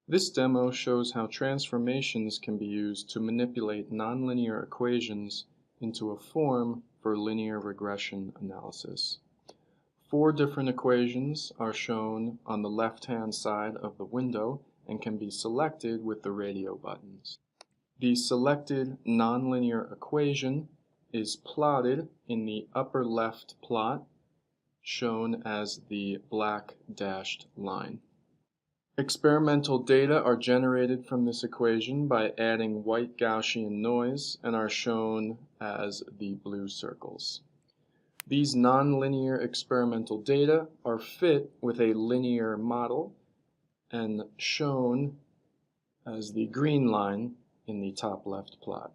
This demo shows how transformations can be used to manipulate nonlinear equations into a form for linear regression analysis. 4 different equations are shown on the left-hand side of the window and can be selected with the radio buttons. The selected nonlinear equation is plotted in the upper left plot, shown as the black dashed line. Experimental data are generated from this equation by adding white Gaussian noise and are shown as the blue circles. These nonlinear experimental data are fit with a linear model and shown as the green line in the top left plot.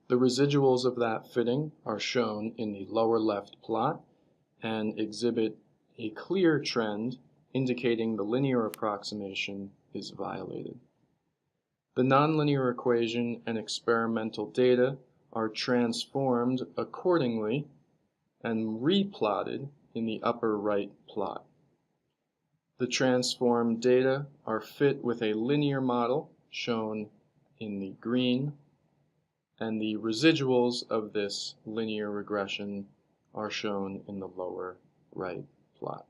The residuals of that fitting are shown in the lower left plot and exhibit a clear trend indicating the linear approximation is violated. The nonlinear equation and experimental data are transformed accordingly and replotted in the upper right plot. The transformed data are fit with a linear model shown in the green, and the residuals of this linear regression are shown in the lower right plot.